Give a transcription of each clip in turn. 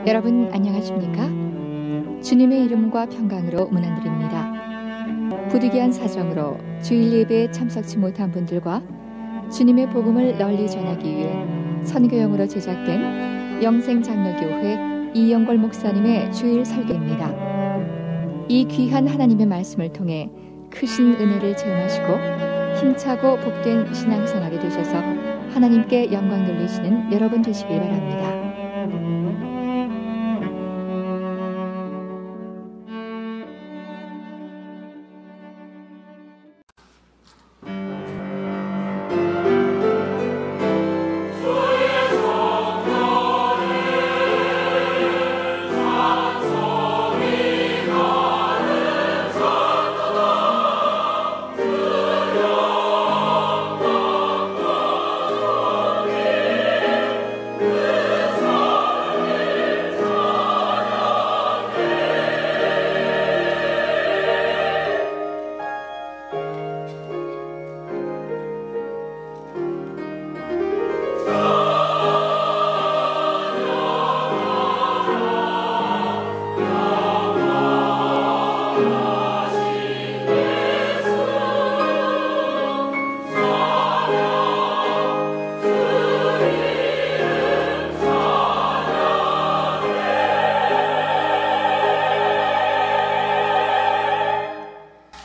여러분 안녕하십니까? 주님의 이름과 평강으로 문안드립니다. 부득이한 사정으로 주일 예배에 참석치 못한 분들과 주님의 복음을 널리 전하기 위해 선교용으로 제작된 영생장로교회 이영걸 목사님의 주일 설교입니다. 이 귀한 하나님의 말씀을 통해 크신 은혜를 체험하시고 힘차고 복된 신앙생활이 되셔서 하나님께 영광 돌리시는 여러분 되시길 바랍니다.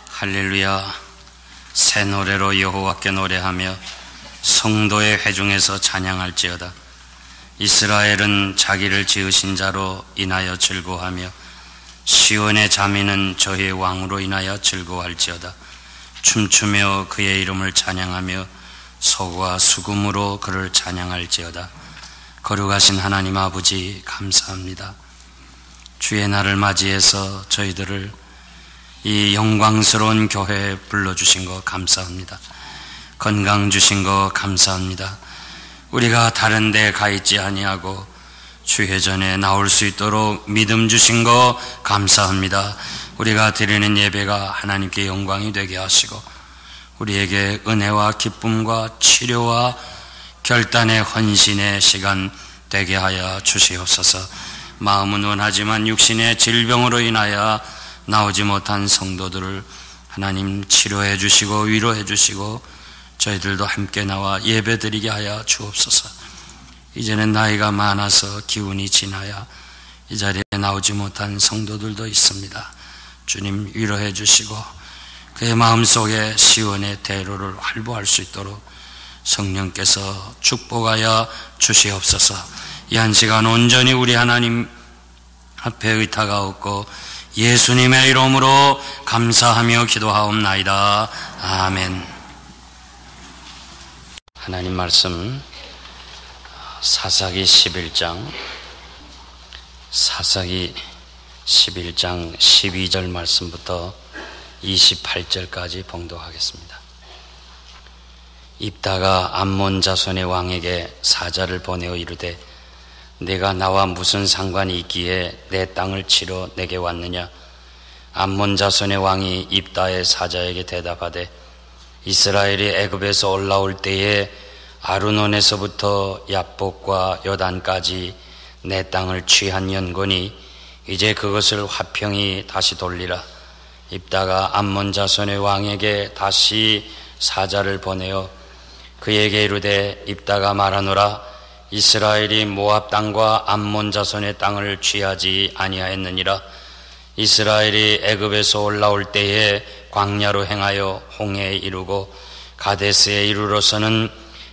할렐루야. 새 노래로 여호와께 노래하며 성도의 회중에서 찬양할지어다. 이스라엘은 자기를 지으신 자로 인하여 즐거워하며 시온의 자민은 저의 왕으로 인하여 즐거워할지어다. 춤추며 그의 이름을 찬양하며 소와 수금으로 그를 찬양할지어다. 거룩하신 하나님 아버지 감사합니다. 주의 날을 맞이해서 저희들을 이 영광스러운 교회에 불러주신 것 감사합니다. 건강 주신 것 감사합니다. 우리가 다른 데 가 있지 아니하고 주회전에 나올 수 있도록 믿음 주신 것 감사합니다. 우리가 드리는 예배가 하나님께 영광이 되게 하시고 우리에게 은혜와 기쁨과 치료와 결단의 헌신의 시간 되게 하여 주시옵소서. 마음은 원하지만 육신의 질병으로 인하여 나오지 못한 성도들을 하나님 치료해 주시고 위로해 주시고 저희들도 함께 나와 예배 드리게 하여 주옵소서. 이제는 나이가 많아서 기운이 지나야 이 자리에 나오지 못한 성도들도 있습니다. 주님 위로해 주시고 그의 마음속에 시온의 대로를 활보할 수 있도록 성령께서 축복하여 주시옵소서. 이 한 시간 온전히 우리 하나님 앞에 의탁하옵고 예수님의 이름으로 감사하며 기도하옵나이다. 아멘. 하나님 말씀 사사기 11장 12절 말씀부터 28절까지 봉독하겠습니다. 입다가 암몬 자손의 왕에게 사자를 보내어 이르되 내가 나와 무슨 상관이 있기에 내 땅을 치러 내게 왔느냐? 암몬 자손의 왕이 입다의 사자에게 대답하되 이스라엘이 애굽에서 올라올 때에 아르논에서부터 야복과 요단까지 내 땅을 취한 연고니 이제 그것을 화평히 다시 돌리라. 입다가 암몬 자손의 왕에게 다시 사자를 보내어 그에게 이르되 입다가 말하노라. 이스라엘이 모압 땅과 암몬 자손의 땅을 취하지 아니하였느니라. 이스라엘이 애굽에서 올라올 때에 광야로 행하여 홍해에 이르고 가데스에 이르러서는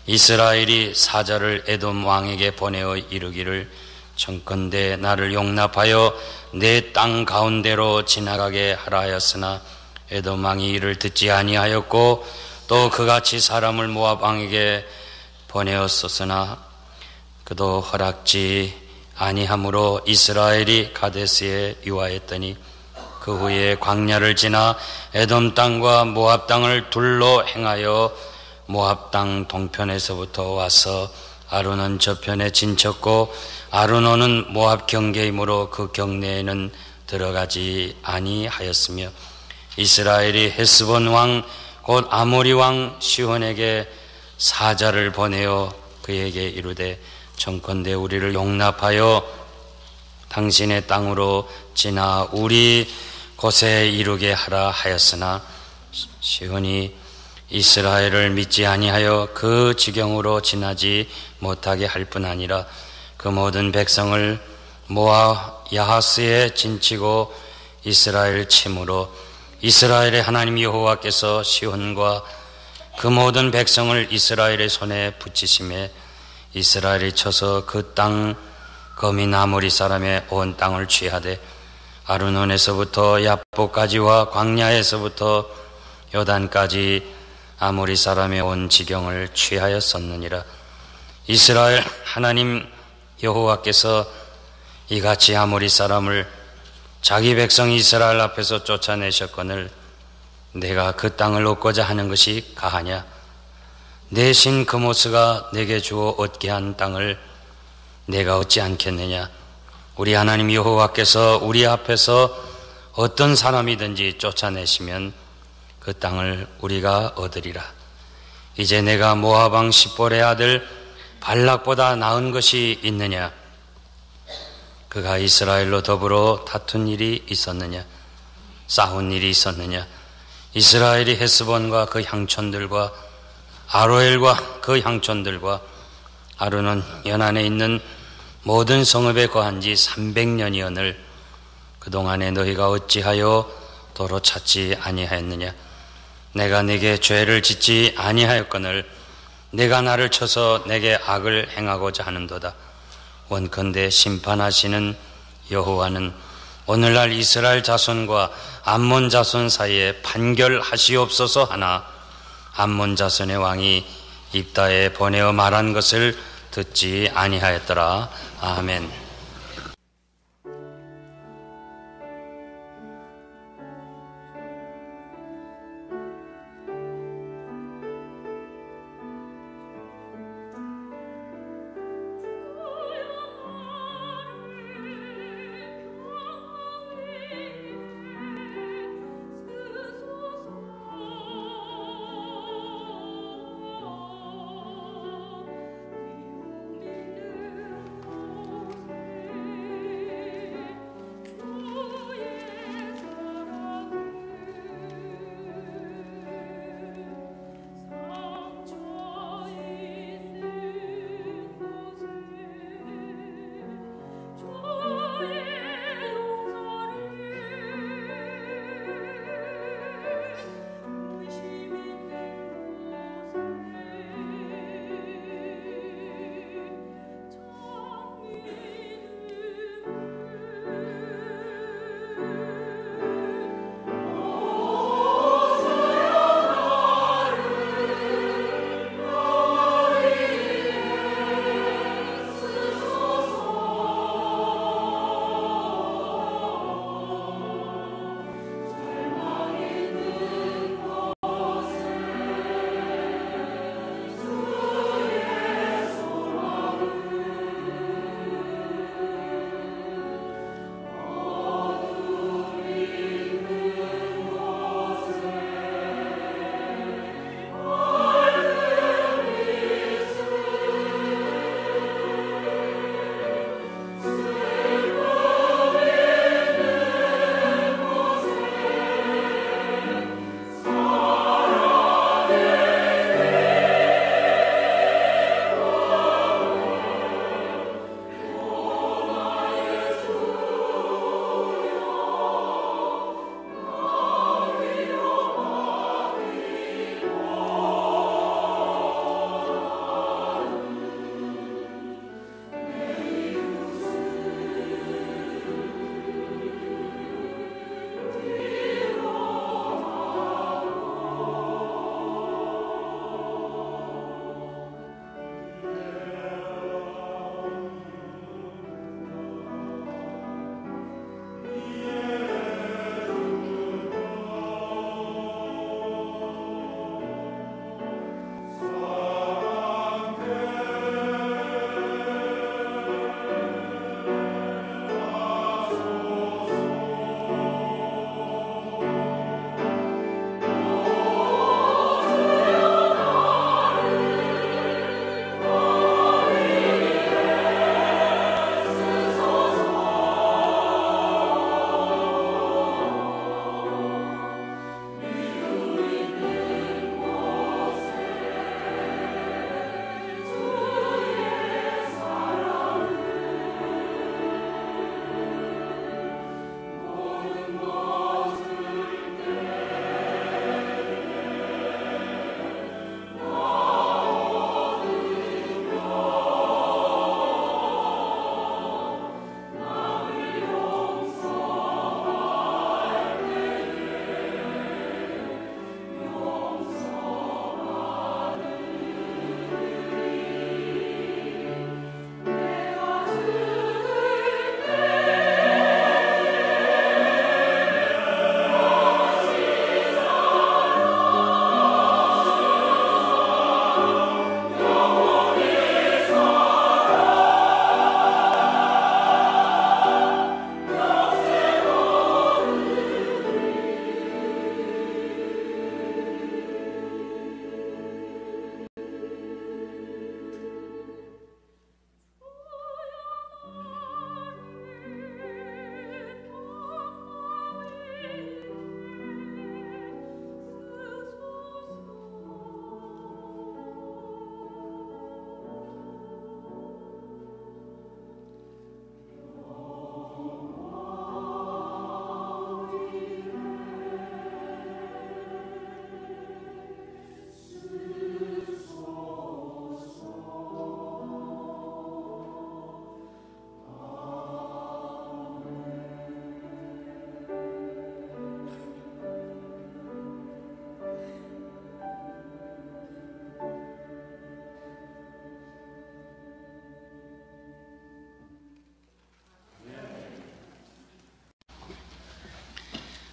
이스라엘이 사자를 에돔 왕에게 보내어 이르기를 청컨대 나를 용납하여 내 땅 가운데로 지나가게 하라 하였으나 에돔 왕이 이를 듣지 아니하였고 또 그같이 사람을 모압 왕에게 보내었었으나 그도 허락지 아니하므로 이스라엘이 가데스에 유하였더니 그 후에 광야를 지나 에돔 땅과 모압 땅을 둘러 행하여 모압 땅 동편에서부터 와서 아르논 저편에 진쳤고 아르논은 모압 경계이므로 그 경내에는 들어가지 아니하였으며 이스라엘이 헤스본 왕 곧 아모리 왕 시혼에게 사자를 보내어 그에게 이르되 청컨대 우리를 용납하여 당신의 땅으로 지나 우리 곳에 이르게 하라 하였으나 시온이 이스라엘을 믿지 아니하여 그 지경으로 지나지 못하게 할 뿐 아니라 그 모든 백성을 모아 야하스에 진치고 이스라엘 침으로 이스라엘의 하나님 여호와께서 시온과 그 모든 백성을 이스라엘의 손에 붙이심에 이스라엘이 쳐서 그 땅 거민 아모리 사람의 온 땅을 취하되 아르논에서부터 야보까지와 광야에서부터 요단까지 아모리 사람의 온 지경을 취하였었느니라. 이스라엘 하나님 여호와께서 이같이 아모리 사람을 자기 백성 이스라엘 앞에서 쫓아내셨거늘 내가 그 땅을 얻고자 하는 것이 가하냐? 내 신 그모스가 내게 주어 얻게 한 땅을 내가 얻지 않겠느냐? 우리 하나님 여호와께서 우리 앞에서 어떤 사람이든지 쫓아내시면 그 땅을 우리가 얻으리라. 이제 내가 모압 왕 십볼의 아들 발락보다 나은 것이 있느냐? 그가 이스라엘로 더불어 다툰 일이 있었느냐? 싸운 일이 있었느냐? 이스라엘이 헤스본과 그 향촌들과 아로엘과 그 향촌들과 아르논 연안에 있는 모든 성읍에 거한 지 300년이언을 그동안에 너희가 어찌하여 도로 찾지 아니하였느냐? 내가 네게 죄를 짓지 아니하였거늘 내가 나를 쳐서 내게 악을 행하고자 하는도다. 원컨대 심판하시는 여호와는 오늘날 이스라엘 자손과 암몬 자손 사이에 판결하시옵소서 하나 암몬 자손의 왕이 입다에 보내어 말한 것을 듣지 아니하였더라. 아멘.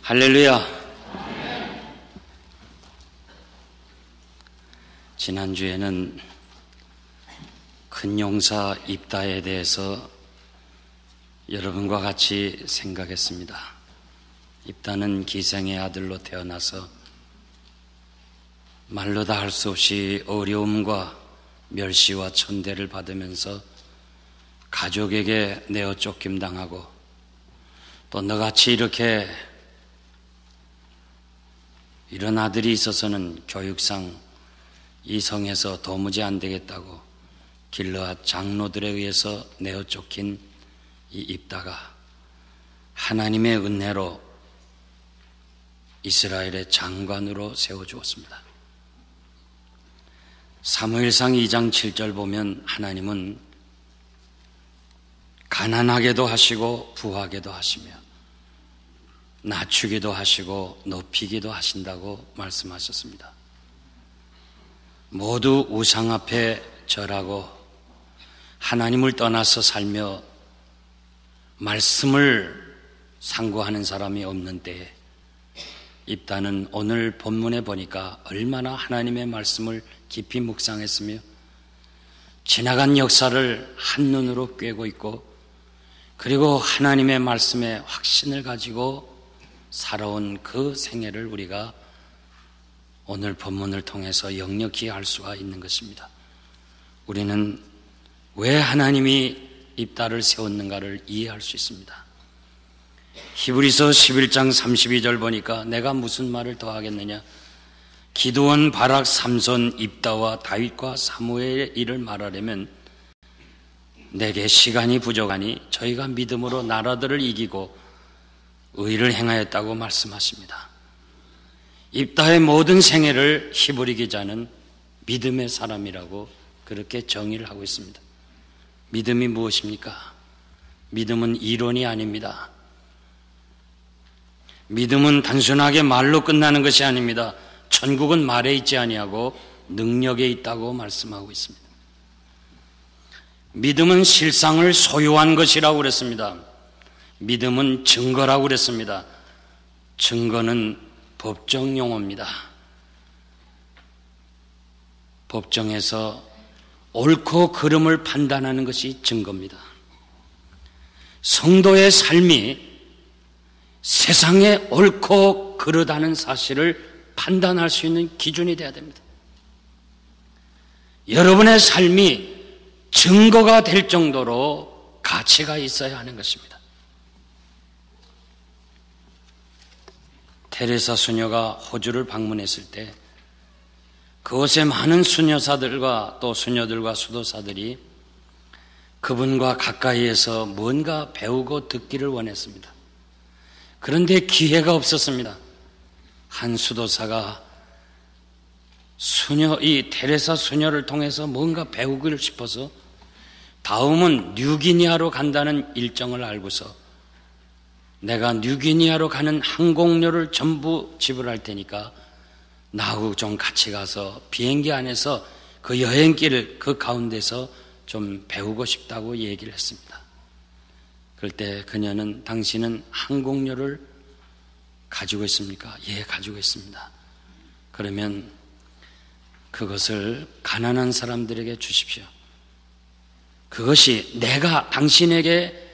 할렐루야. 지난주에는 큰 용사 입다에 대해서 여러분과 같이 생각했습니다. 입다는 기생의 아들로 태어나서 말로 다 할 수 없이 어려움과 멸시와 천대를 받으면서 가족에게 내어 쫓김 당하고 또 너같이 이런 아들이 있어서는 교육상 이 성에서 도무지 안 되겠다고 길르앗 장로들에 의해서 내어 쫓긴 이 입다가 하나님의 은혜로 이스라엘의 장관으로 세워주었습니다. 사무엘상 2장 7절 보면 하나님은 가난하게도 하시고 부하게도 하시며 낮추기도 하시고 높이기도 하신다고 말씀하셨습니다. 모두 우상 앞에 절하고 하나님을 떠나서 살며 말씀을 상고하는 사람이 없는 때에 입다는 오늘 본문에 보니까 얼마나 하나님의 말씀을 깊이 묵상했으며 지나간 역사를 한눈으로 꿰고 있고 그리고 하나님의 말씀에 확신을 가지고 살아온 그 생애를 우리가 오늘 본문을 통해서 역력히 알 수가 있는 것입니다. 우리는 왜 하나님이 입다를 세웠는가를 이해할 수 있습니다. 히브리서 11장 32절 보니까 내가 무슨 말을 더 하겠느냐, 기드온, 바락, 삼손, 입다와 다윗과 사무엘의 일을 말하려면 내게 시간이 부족하니 저희가 믿음으로 나라들을 이기고 의를 행하였다고 말씀하십니다. 입다의 모든 생애를 히브리 기자는 믿음의 사람이라고 그렇게 정의를 하고 있습니다. 믿음이 무엇입니까? 믿음은 이론이 아닙니다. 믿음은 단순하게 말로 끝나는 것이 아닙니다. 천국은 말에 있지 아니하고 능력에 있다고 말씀하고 있습니다. 믿음은 실상을 소유한 것이라고 그랬습니다. 믿음은 증거라고 그랬습니다. 증거는 법정 용어입니다. 법정에서 옳고 그름을 판단하는 것이 증거입니다. 성도의 삶이 세상에 옳고 그르다는 사실을 판단할 수 있는 기준이 되어야 됩니다. 여러분의 삶이 증거가 될 정도로 가치가 있어야 하는 것입니다. 테레사 수녀가 호주를 방문했을 때 그곳에 많은 수녀사들과 또 수녀들과 수도사들이 그분과 가까이에서 뭔가 배우고 듣기를 원했습니다. 그런데 기회가 없었습니다. 한 수도사가 이 테레사 수녀를 통해서 뭔가 배우기를 싶어서 다음은 뉴기니아로 간다는 일정을 알고서 내가 뉴기니아로 가는 항공료를 전부 지불할 테니까 나하고 좀 같이 가서 비행기 안에서 그 여행길을 그 가운데서 좀 배우고 싶다고 얘기를 했습니다. 그럴 때 그녀는 당신은 항공료를 가지고 있습니까? 예, 가지고 있습니다. 그러면 그것을 가난한 사람들에게 주십시오. 그것이 내가 당신에게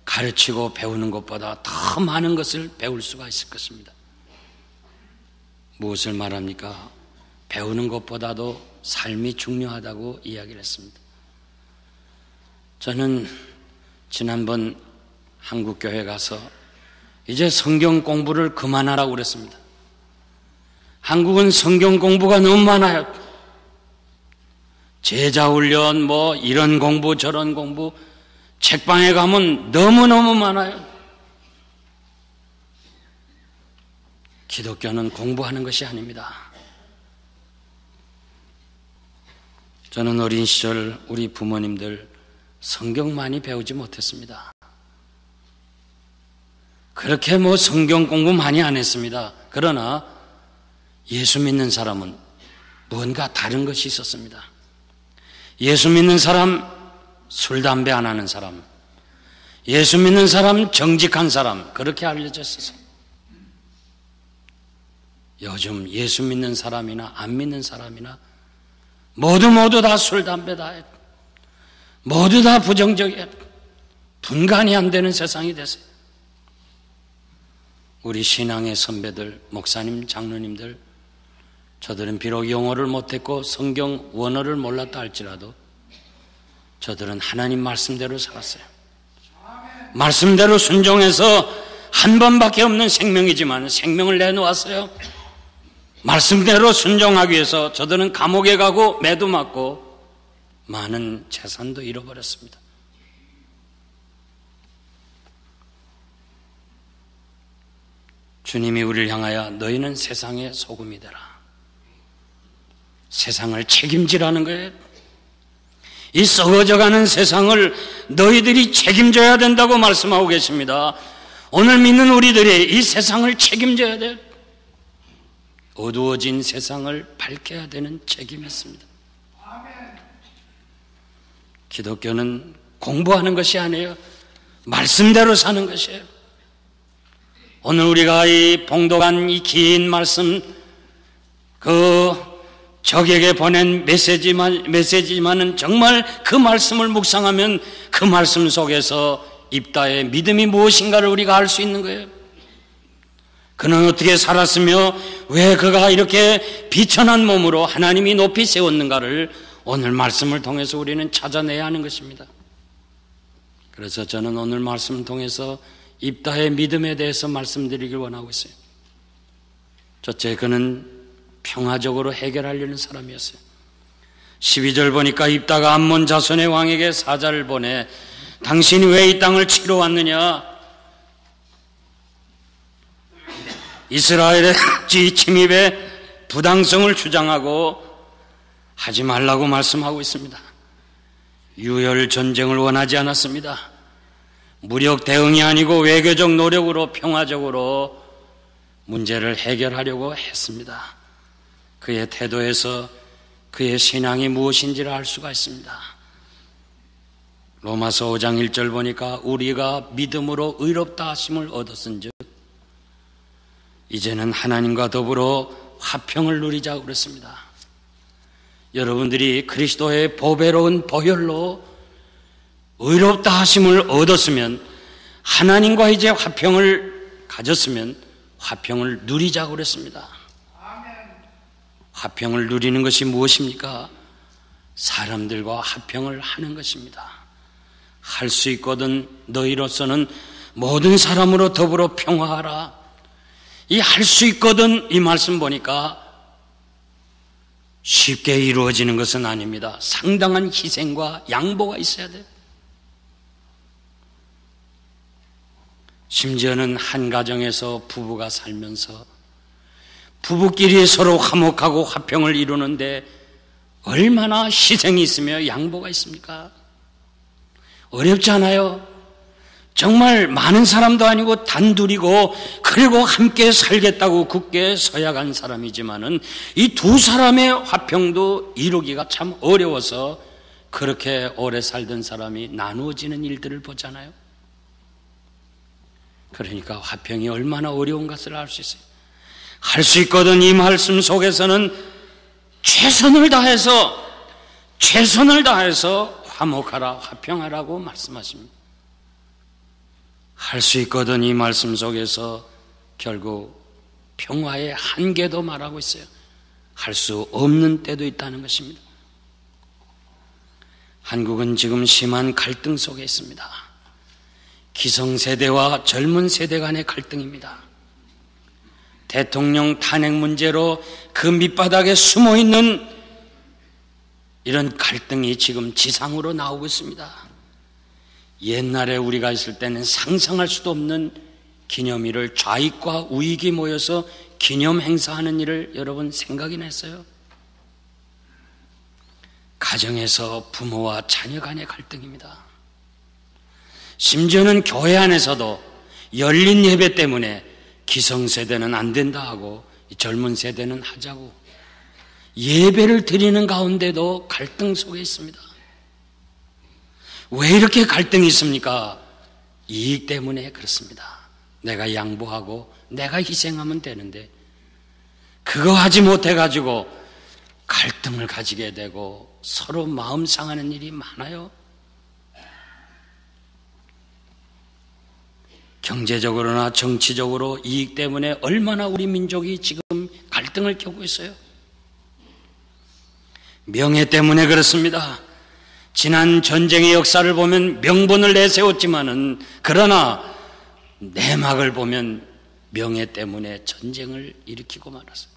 가르치고 배우는 것보다 더 많은 것을 배울 수가 있을 것입니다. 무엇을 말합니까? 배우는 것보다도 삶이 중요하다고 이야기를 했습니다. 저는 지난번 한국교회 가서 이제 성경 공부를 그만하라고 그랬습니다. 한국은 성경 공부가 너무 많아요. 제자훈련 이런 공부 저런 공부 책방에 가면 너무너무 많아요. 기독교는 공부하는 것이 아닙니다. 저는 어린 시절 우리 부모님들 성경 많이 배우지 못했습니다. 그렇게 성경 공부 많이 안 했습니다. 그러나 예수 믿는 사람은 뭔가 다른 것이 있었습니다. 예수 믿는 사람, 술, 담배 안 하는 사람, 예수 믿는 사람, 정직한 사람, 그렇게 알려져 있었어요. 요즘 예수 믿는 사람이나 안 믿는 사람이나 모두 다 술, 담배 다 해. 모두 다 부정적이야. 분간이 안 되는 세상이 됐어요. 우리 신앙의 선배들, 목사님, 장로님들, 저들은 비록 영어를 못했고 성경 원어를 몰랐다 할지라도 저들은 하나님 말씀대로 살았어요. 말씀대로 순종해서 한 번밖에 없는 생명이지만 생명을 내놓았어요. 말씀대로 순종하기 위해서 저들은 감옥에 가고 매도 맞고 많은 재산도 잃어버렸습니다. 주님이 우리를 향하여 너희는 세상의 소금이 되라. 세상을 책임지라는 거예요. 이 썩어져가는 세상을 너희들이 책임져야 된다고 말씀하고 계십니다. 오늘 믿는 우리들이 이 세상을 책임져야 돼요. 어두워진 세상을 밝혀야 되는 책임이 있습니다. 기독교는 공부하는 것이 아니에요. 말씀대로 사는 것이에요. 오늘 우리가 이 봉독한 이 긴 말씀, 적에게 보낸 메시지만은 정말 그 말씀을 묵상하면 그 말씀 속에서 입다의 믿음이 무엇인가를 우리가 알 수 있는 거예요. 그는 어떻게 살았으며 왜 그가 이렇게 비천한 몸으로 하나님이 높이 세웠는가를 오늘 말씀을 통해서 우리는 찾아내야 하는 것입니다. 그래서 저는 오늘 말씀을 통해서 입다의 믿음에 대해서 말씀드리길 원하고 있어요. 첫째, 그는 평화적으로 해결하려는 사람이었어요. 12절 보니까 입다가 암몬 자손의 왕에게 사자를 보내 당신이 왜 이 땅을 치러 왔느냐? 이스라엘의 침입에 부당성을 주장하고 하지 말라고 말씀하고 있습니다. 유혈 전쟁을 원하지 않았습니다. 무력 대응이 아니고 외교적 노력으로 평화적으로 문제를 해결하려고 했습니다. 그의 태도에서 그의 신앙이 무엇인지를 알 수가 있습니다. 로마서 5장 1절 보니까 우리가 믿음으로 의롭다 하심을 얻었은즉 이제는 하나님과 더불어 화평을 누리자고 그랬습니다. 여러분들이 그리스도의 보배로운 보혈로 의롭다 하심을 얻었으면 하나님과 이제 화평을 가졌으면 화평을 누리자고 그랬습니다. 화평을 누리는 것이 무엇입니까? 사람들과 화평을 하는 것입니다. 할 수 있거든 너희로서는 모든 사람으로 더불어 평화하라. 이 할 수 있거든 이 말씀 보니까 쉽게 이루어지는 것은 아닙니다. 상당한 희생과 양보가 있어야 돼요. 심지어는 한 가정에서 부부가 살면서 부부끼리 서로 화목하고 화평을 이루는데 얼마나 희생이 있으며 양보가 있습니까? 어렵지 않아요. 정말 많은 사람도 아니고 단둘이고 그리고 함께 살겠다고 굳게 서약한 사람이지만은 이 두 사람의 화평도 이루기가 참 어려워서 그렇게 오래 살던 사람이 나누어지는 일들을 보잖아요. 그러니까 화평이 얼마나 어려운 것을 알 수 있어요. 할 수 있거든 이 말씀 속에서는 최선을 다해서 화목하라, 화평하라고 말씀하십니다. 할 수 있거든 이 말씀 속에서 결국 평화의 한계도 말하고 있어요. 할 수 없는 때도 있다는 것입니다. 한국은 지금 심한 갈등 속에 있습니다. 기성세대와 젊은 세대 간의 갈등입니다. 대통령 탄핵 문제로 그 밑바닥에 숨어있는 이런 갈등이 지금 지상으로 나오고 있습니다. 옛날에 우리가 있을 때는 상상할 수도 없는 기념일을 좌익과 우익이 모여서 기념 행사하는 일을 여러분 생각이나 했어요? 가정에서 부모와 자녀 간의 갈등입니다. 심지어는 교회 안에서도 열린 예배 때문에 기성세대는 안 된다 하고 젊은 세대는 하자고 예배를 드리는 가운데도 갈등 속에 있습니다. 왜 이렇게 갈등이 있습니까? 이익 때문에 그렇습니다. 내가 양보하고 내가 희생하면 되는데 그거 하지 못해가지고 갈등을 가지게 되고 서로 마음 상하는 일이 많아요. 경제적으로나 정치적으로 이익 때문에 얼마나 우리 민족이 지금 갈등을 겪고 있어요. 명예 때문에 그렇습니다. 지난 전쟁의 역사를 보면 명분을 내세웠지만은 그러나 내막을 보면 명예 때문에 전쟁을 일으키고 말았어요.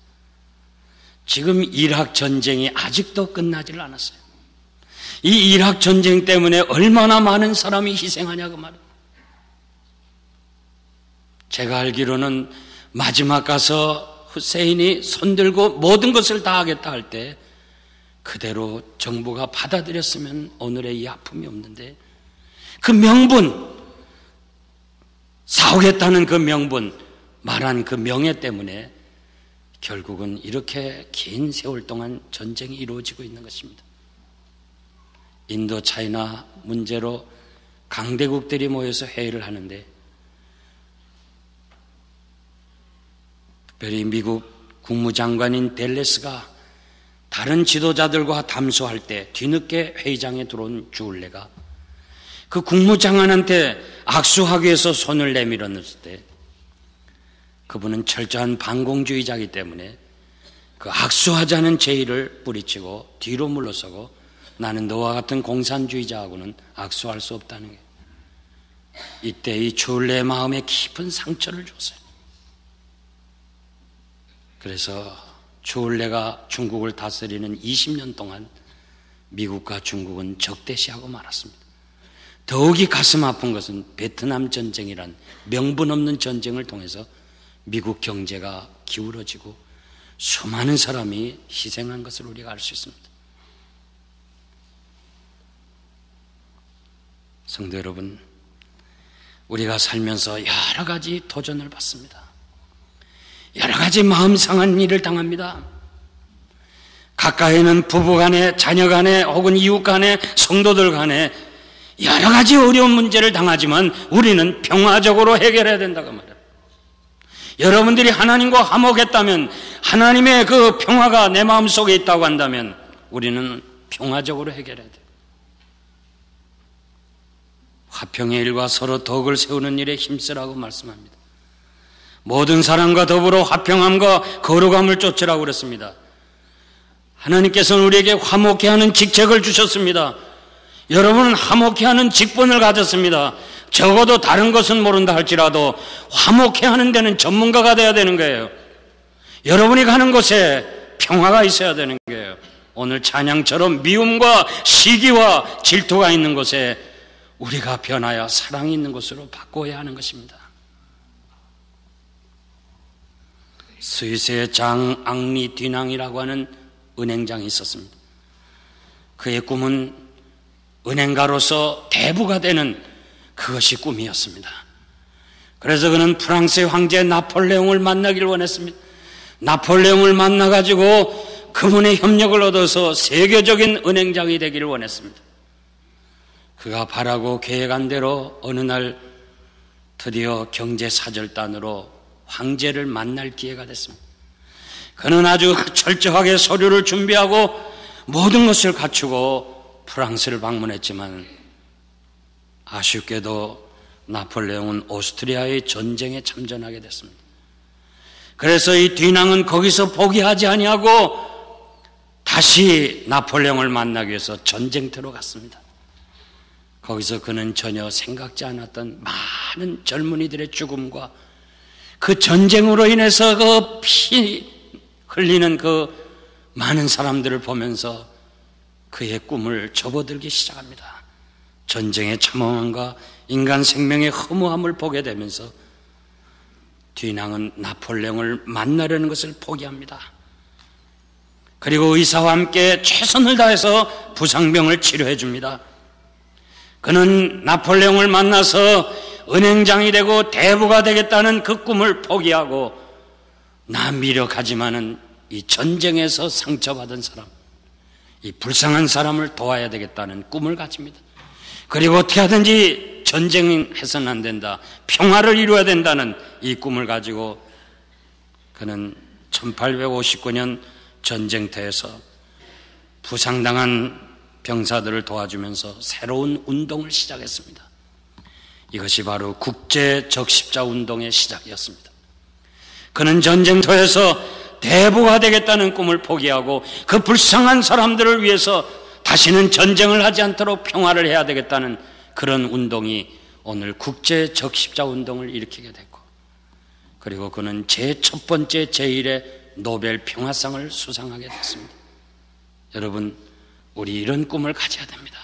지금 이락 전쟁이 아직도 끝나질 않았어요. 이 이락 전쟁 때문에 얼마나 많은 사람이 희생하냐고 말이에요. 제가 알기로는 마지막 가서 후세인이 손들고 모든 것을 다 하겠다 할 때 그대로 정부가 받아들였으면 오늘의 이 아픔이 없는데, 그 명분, 싸우겠다는 그 명분, 말한 그 명예 때문에 결국은 이렇게 긴 세월 동안 전쟁이 이루어지고 있는 것입니다. 인도 차이나 문제로 강대국들이 모여서 회의를 하는데, 특별히 미국 국무장관인 델레스가 다른 지도자들과 담소할 때 뒤늦게 회의장에 들어온 주울레가 그 국무장관한테 악수하기 위해서 손을 내밀었을 때, 그분은 철저한 반공주의자이기 때문에 그 악수하자는 제의를 뿌리치고 뒤로 물러서고, 나는 너와 같은 공산주의자하고는 악수할 수 없다는 게, 이때 이 주울레의 마음에 깊은 상처를 줬어요. 그래서 주울레가 중국을 다스리는 20년 동안 미국과 중국은 적대시하고 말았습니다. 더욱이 가슴 아픈 것은 베트남 전쟁이란 명분 없는 전쟁을 통해서 미국 경제가 기울어지고 수많은 사람이 희생한 것을 우리가 알 수 있습니다. 성도 여러분, 우리가 살면서 여러 가지 도전을 받습니다. 여러 가지 마음 상한 일을 당합니다. 가까이는 부부 간에, 자녀 간에, 혹은 이웃 간에, 성도들 간에 여러 가지 어려운 문제를 당하지만 우리는 평화적으로 해결해야 된다고 말해요. 여러분들이 하나님과 화목했다면, 하나님의 그 평화가 내 마음속에 있다고 한다면 우리는 평화적으로 해결해야 돼요. 화평의 일과 서로 덕을 세우는 일에 힘쓰라고 말씀합니다. 모든 사람과 더불어 화평함과 거룩함을 쫓으라고 그랬습니다. 하나님께서는 우리에게 화목케 하는 직책을 주셨습니다. 여러분은 화목케 하는 직분을 가졌습니다. 적어도 다른 것은 모른다 할지라도 화목케 하는 데는 전문가가 되어야 되는 거예요. 여러분이 가는 곳에 평화가 있어야 되는 거예요. 오늘 찬양처럼 미움과 시기와 질투가 있는 곳에 우리가 변하여 사랑이 있는 곳으로 바꿔야 하는 것입니다. 스위스의 장 앙리 뒤낭이라고 하는 은행장이 있었습니다. 그의 꿈은 은행가로서 대부가 되는 그것이 꿈이었습니다. 그래서 그는 프랑스의 황제 나폴레옹을 만나길 원했습니다. 나폴레옹을 만나가지고 그분의 협력을 얻어서 세계적인 은행장이 되기를 원했습니다. 그가 바라고 계획한 대로 어느 날 드디어 경제사절단으로 황제를 만날 기회가 됐습니다. 그는 아주 철저하게 서류를 준비하고 모든 것을 갖추고 프랑스를 방문했지만 아쉽게도 나폴레옹은 오스트리아의 전쟁에 참전하게 됐습니다. 그래서 이 뒤낭은 거기서 포기하지 아니하고 다시 나폴레옹을 만나기 위해서 전쟁터로 갔습니다. 거기서 그는 전혀 생각지 않았던 많은 젊은이들의 죽음과 그 전쟁으로 인해서 그 피 흘리는 그 많은 사람들을 보면서 그의 꿈을 접어들기 시작합니다. 전쟁의 참혹함과 인간 생명의 허무함을 보게 되면서 뒤낭은 나폴레옹을 만나려는 것을 포기합니다. 그리고 의사와 함께 최선을 다해서 부상병을 치료해 줍니다. 그는 나폴레옹을 만나서 은행장이 되고 대부가 되겠다는 그 꿈을 포기하고 미력하지만은 이 전쟁에서 상처받은 사람, 이 불쌍한 사람을 도와야 되겠다는 꿈을 가집니다. 그리고 어떻게 하든지 전쟁해서는 안 된다, 평화를 이루어야 된다는 이 꿈을 가지고 그는 1859년 전쟁터에서 부상당한 병사들을 도와주면서 새로운 운동을 시작했습니다. 이것이 바로 국제적십자 운동의 시작이었습니다. 그는 전쟁터에서 대부가 되겠다는 꿈을 포기하고 그 불쌍한 사람들을 위해서 다시는 전쟁을 하지 않도록 평화를 해야 되겠다는 그런 운동이 오늘 국제적십자 운동을 일으키게 됐고, 그리고 그는 제1 번째 제1의 노벨 평화상을 수상하게 됐습니다. 여러분, 우리 이런 꿈을 가져야 됩니다.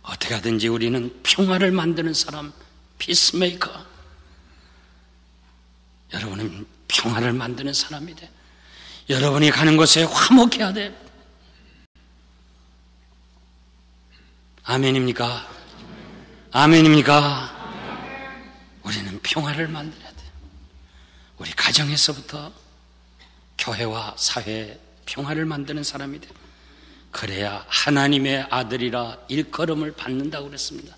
어떻게 하든지 우리는 평화를 만드는 사람, 피스메이커. 여러분은 평화를 만드는 사람이 돼. 여러분이 가는 곳에 화목해야 돼. 아멘입니까? 아멘입니까? 우리는 평화를 만들어야 돼. 우리 가정에서부터 교회와 사회에 평화를 만드는 사람이 돼. 그래야 하나님의 아들이라 일컬음을 받는다고 그랬습니다.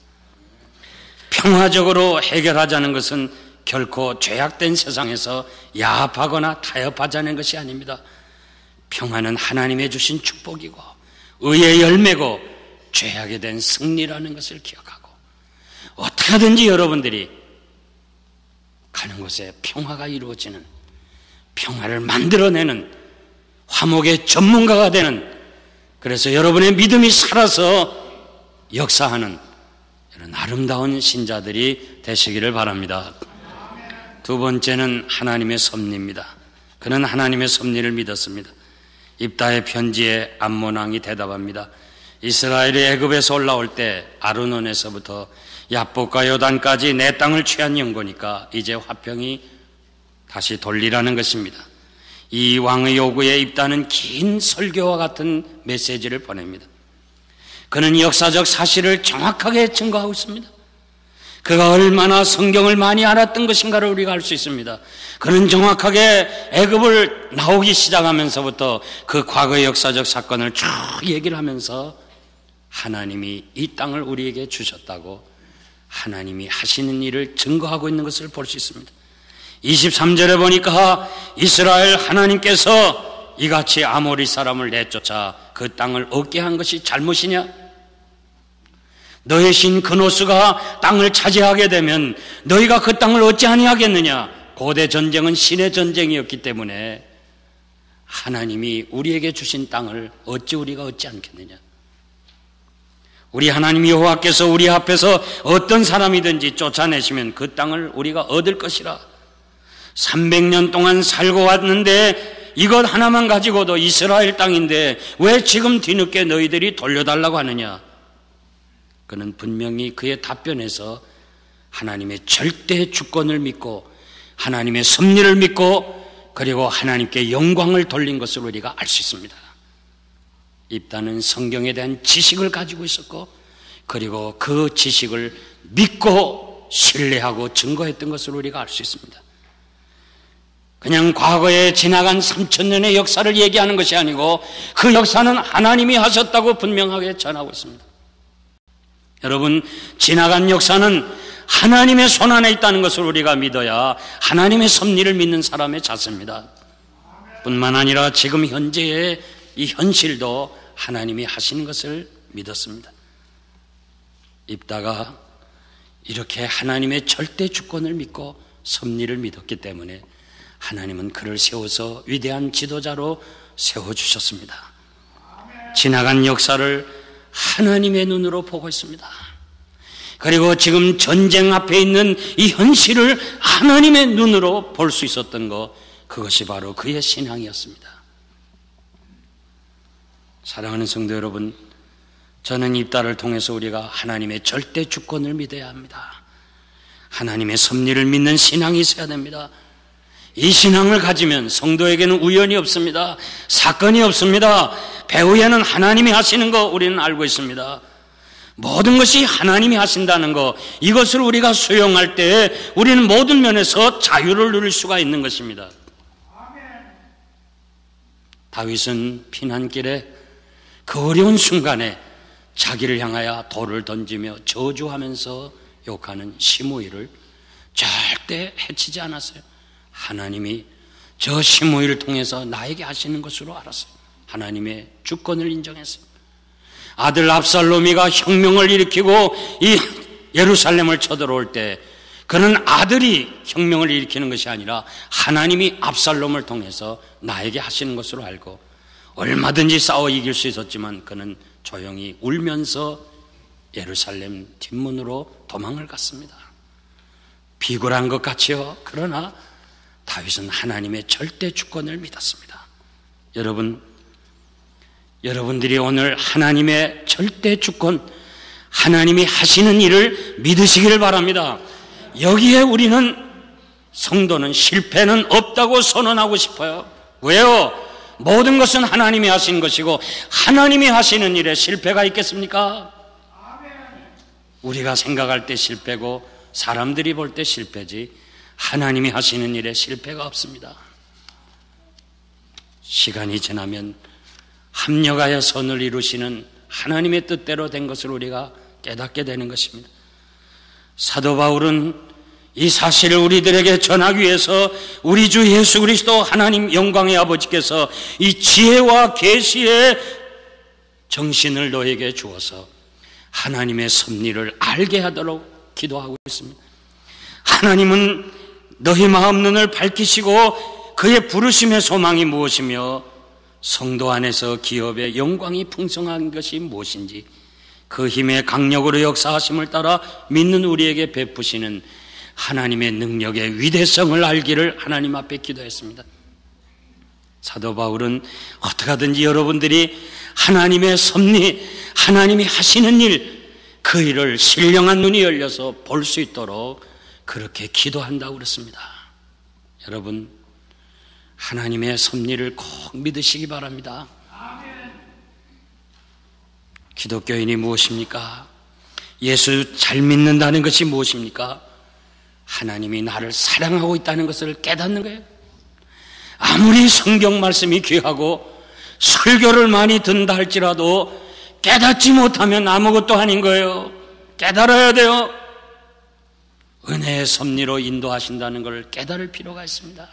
평화적으로 해결하자는 것은 결코 죄악된 세상에서 야합하거나 타협하자는 것이 아닙니다. 평화는 하나님의 주신 축복이고 의의 열매고 죄악에 대한 승리라는 것을 기억하고, 어떻게 하든지 여러분들이 가는 곳에 평화가 이루어지는, 평화를 만들어내는 화목의 전문가가 되는, 그래서 여러분의 믿음이 살아서 역사하는 이런 아름다운 신자들이 되시기를 바랍니다. 두 번째는 하나님의 섭리입니다. 그는 하나님의 섭리를 믿었습니다. 입다의 편지에 암몬 왕이 대답합니다. 이스라엘이 애굽에서 올라올 때 아르논에서부터 야복과 요단까지 내 땅을 취한 영고니까 이제 화평이 다시 돌리라는 것입니다. 이 왕의 요구에 입다는 긴 설교와 같은 메시지를 보냅니다. 그는 역사적 사실을 정확하게 증거하고 있습니다. 그가 얼마나 성경을 많이 알았던 것인가를 우리가 알 수 있습니다. 그는 정확하게 애굽을 나오기 시작하면서부터 그 과거의 역사적 사건을 쭉 얘기를 하면서 하나님이 이 땅을 우리에게 주셨다고 하나님이 하시는 일을 증거하고 있는 것을 볼 수 있습니다. 23절에 보니까 이스라엘 하나님께서 이같이 아모리 사람을 내쫓아 그 땅을 얻게 한 것이 잘못이냐? 너의 신 그노스가 땅을 차지하게 되면 너희가 그 땅을 어찌 아니하겠느냐? 고대 전쟁은 신의 전쟁이었기 때문에 하나님이 우리에게 주신 땅을 어찌 우리가 얻지 않겠느냐? 우리 하나님 여호와께서 우리 앞에서 어떤 사람이든지 쫓아내시면 그 땅을 우리가 얻을 것이라. 300년 동안 살고 왔는데 이것 하나만 가지고도 이스라엘 땅인데 왜 지금 뒤늦게 너희들이 돌려달라고 하느냐? 그는 분명히 그의 답변에서 하나님의 절대 주권을 믿고 하나님의 섭리를 믿고 그리고 하나님께 영광을 돌린 것을 우리가 알 수 있습니다. 입다는 성경에 대한 지식을 가지고 있었고 그리고 그 지식을 믿고 신뢰하고 증거했던 것을 우리가 알 수 있습니다. 그냥 과거에 지나간 3000년의 역사를 얘기하는 것이 아니고 그 역사는 하나님이 하셨다고 분명하게 전하고 있습니다. 여러분, 지나간 역사는 하나님의 손 안에 있다는 것을 우리가 믿어야 하나님의 섭리를 믿는 사람의 자세입니다. 뿐만 아니라 지금 현재의 이 현실도 하나님이 하시는 것을 믿었습니다. 입다가 이렇게 하나님의 절대 주권을 믿고 섭리를 믿었기 때문에 하나님은 그를 세워서 위대한 지도자로 세워주셨습니다. 지나간 역사를 하나님의 눈으로 보고 있습니다. 그리고 지금 전쟁 앞에 있는 이 현실을 하나님의 눈으로 볼 수 있었던 것, 그것이 바로 그의 신앙이었습니다. 사랑하는 성도 여러분, 저는 입다를 통해서 우리가 하나님의 절대 주권을 믿어야 합니다. 하나님의 섭리를 믿는 신앙이 있어야 됩니다. 이 신앙을 가지면 성도에게는 우연이 없습니다. 사건이 없습니다. 배후에는 하나님이 하시는 거 우리는 알고 있습니다. 모든 것이 하나님이 하신다는 것, 이것을 우리가 수용할 때 우리는 모든 면에서 자유를 누릴 수가 있는 것입니다. 다윗은 피난길에 그 어려운 순간에 자기를 향하여 돌을 던지며 저주하면서 욕하는 시므이를 절대 해치지 않았어요. 하나님이 저 시므이를 통해서 나에게 하시는 것으로 알았어요. 하나님의 주권을 인정했어요. 아들 압살롬이가 혁명을 일으키고 이 예루살렘을 쳐들어올 때 그는 아들이 혁명을 일으키는 것이 아니라 하나님이 압살롬을 통해서 나에게 하시는 것으로 알고 얼마든지 싸워 이길 수 있었지만 그는 조용히 울면서 예루살렘 뒷문으로 도망을 갔습니다. 비굴한 것 같지요. 그러나 다윗은 하나님의 절대 주권을 믿었습니다. 여러분들이 오늘 하나님의 절대 주권, 하나님이 하시는 일을 믿으시기를 바랍니다. 여기에 우리는 성도는 실패는 없다고 선언하고 싶어요. 왜요? 모든 것은 하나님이 하신 것이고 하나님이 하시는 일에 실패가 있겠습니까? 우리가 생각할 때 실패고 사람들이 볼 때 실패지 하나님이 하시는 일에 실패가 없습니다. 시간이 지나면 합력하여 선을 이루시는 하나님의 뜻대로 된 것을 우리가 깨닫게 되는 것입니다. 사도 바울은 이 사실을 우리들에게 전하기 위해서 우리 주 예수 그리스도 하나님 영광의 아버지께서 이 지혜와 계시의 정신을 너에게 주어서 하나님의 섭리를 알게 하도록 기도하고 있습니다. 하나님은 너희 마음 눈을 밝히시고 그의 부르심의 소망이 무엇이며 성도 안에서 기업의 영광이 풍성한 것이 무엇인지 그 힘의 강력으로 역사하심을 따라 믿는 우리에게 베푸시는 하나님의 능력의 위대성을 알기를 하나님 앞에 기도했습니다. 사도 바울은 어떻게 하든지 여러분들이 하나님의 섭리, 하나님이 하시는 일, 그 일을 신령한 눈이 열려서 볼 수 있도록 그렇게 기도한다고 그랬습니다. 여러분, 하나님의 섭리를 꼭 믿으시기 바랍니다. 기독교인이 무엇입니까? 예수 잘 믿는다는 것이 무엇입니까? 하나님이 나를 사랑하고 있다는 것을 깨닫는 거예요. 아무리 성경 말씀이 귀하고 설교를 많이 듣는다 할지라도 깨닫지 못하면 아무것도 아닌 거예요. 깨달아야 돼요. 은혜의 섭리로 인도하신다는 걸 깨달을 필요가 있습니다.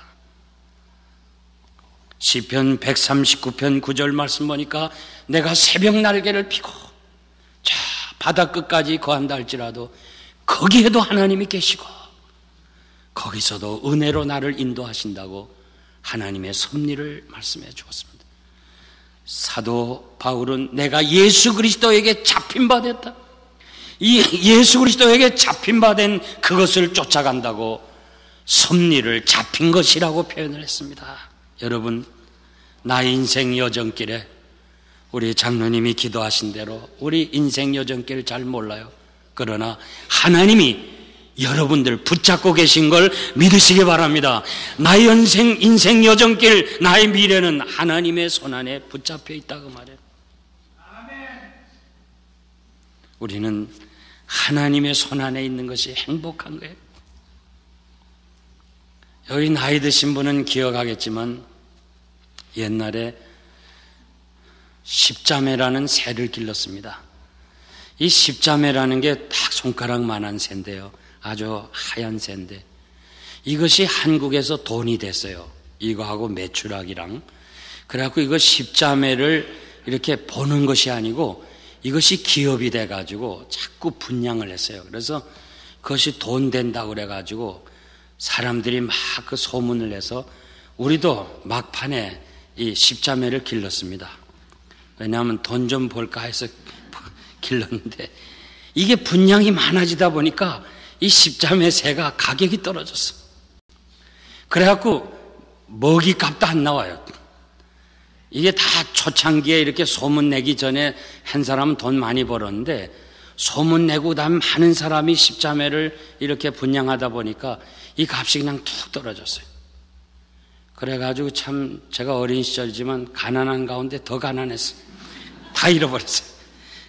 시편 139편 9절 말씀 보니까 내가 새벽 날개를 피고 저 바다 끝까지 거한다 할지라도 거기에도 하나님이 계시고 거기서도 은혜로 나를 인도하신다고 하나님의 섭리를 말씀해 주었습니다. 사도 바울은 내가 예수 그리스도에게 잡힌 바 됐다. 이 예수 그리스도에게 잡힌 바 된 그것을 쫓아간다고 섭리를 잡힌 것이라고 표현을 했습니다. 여러분, 나의 인생 여정길에 우리 장로님이 기도하신 대로 우리 인생 여정길 잘 몰라요. 그러나 하나님이 여러분들 붙잡고 계신 걸 믿으시기 바랍니다. 나의 인생 여정길, 나의 미래는 하나님의 손안에 붙잡혀 있다고 말해요. 우리는 하나님의 손안에 있는 것이 행복한 거예요. 여기 나이 드신 분은 기억하겠지만 옛날에 십자매라는 새를 길렀습니다. 이 십자매라는 게 딱 손가락만한 새인데요, 아주 하얀 새인데 이것이 한국에서 돈이 됐어요. 이거하고 메추라기랑. 그래갖고 이거 십자매를 이렇게 보는 것이 아니고 이것이 기업이 돼가지고 자꾸 분양을 했어요. 그래서 그것이 돈 된다고 그래가지고 사람들이 막 그 소문을 내서 우리도 막판에 이 십자매를 길렀습니다. 왜냐하면 돈 좀 벌까 해서 길렀는데 이게 분양이 많아지다 보니까 이 십자매 새가 가격이 떨어졌어. 그래갖고 먹이값도 안 나와요. 이게 다 초창기에 이렇게 소문 내기 전에 한 사람은 돈 많이 벌었는데 소문 내고 다음 많은 사람이 십자매를 이렇게 분양하다 보니까 이 값이 그냥 툭 떨어졌어요. 그래가지고 참 제가 어린 시절이지만 가난한 가운데 더 가난했어요. 다 잃어버렸어요.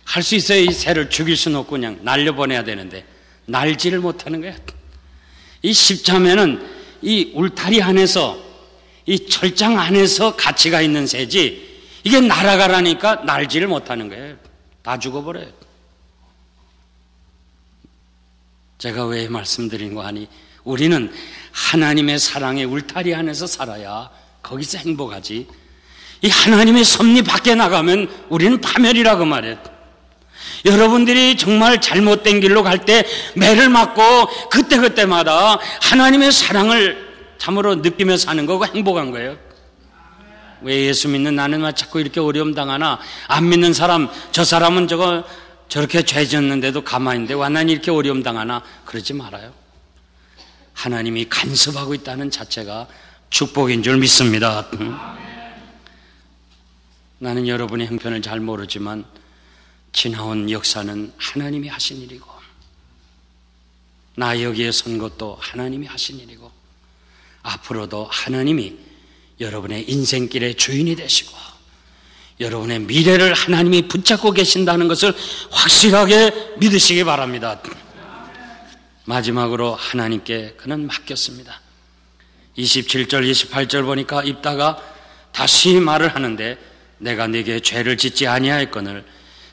할 수 있어요. 이 새를 죽일 수는 없고 그냥 날려보내야 되는데 날지를 못하는 거예요. 이 십자매는 이 울타리 안에서 이 철장 안에서 가치가 있는 새지 이게 날아가라니까 날지를 못하는 거예요. 다 죽어버려요. 제가 왜 말씀드린 거 하니 우리는 하나님의 사랑의 울타리 안에서 살아야 거기서 행복하지. 이 하나님의 섭리 밖에 나가면 우리는 파멸이라고 말해요. 여러분들이 정말 잘못된 길로 갈 때 매를 맞고 그때그때마다 하나님의 사랑을 참으로 느끼며 사는 거고 행복한 거예요. 왜 예수 믿는 나는 왜 자꾸 이렇게 어려움 당하나? 안 믿는 사람, 저 사람은 저렇게 죄 지었는데도 가만히 있는데 왜 난 이렇게 어려움 당하나? 그러지 말아요. 하나님이 간섭하고 있다는 자체가 축복인 줄 믿습니다. 나는 여러분의 형편을 잘 모르지만 지나온 역사는 하나님이 하신 일이고, 나 여기에 선 것도 하나님이 하신 일이고, 앞으로도 하나님이 여러분의 인생길의 주인이 되시고 여러분의 미래를 하나님이 붙잡고 계신다는 것을 확실하게 믿으시기 바랍니다. 마지막으로 하나님께 그는 맡겼습니다. 27절 28절 보니까 입다가 다시 말을 하는데, 내가 네게 죄를 짓지 아니하였거늘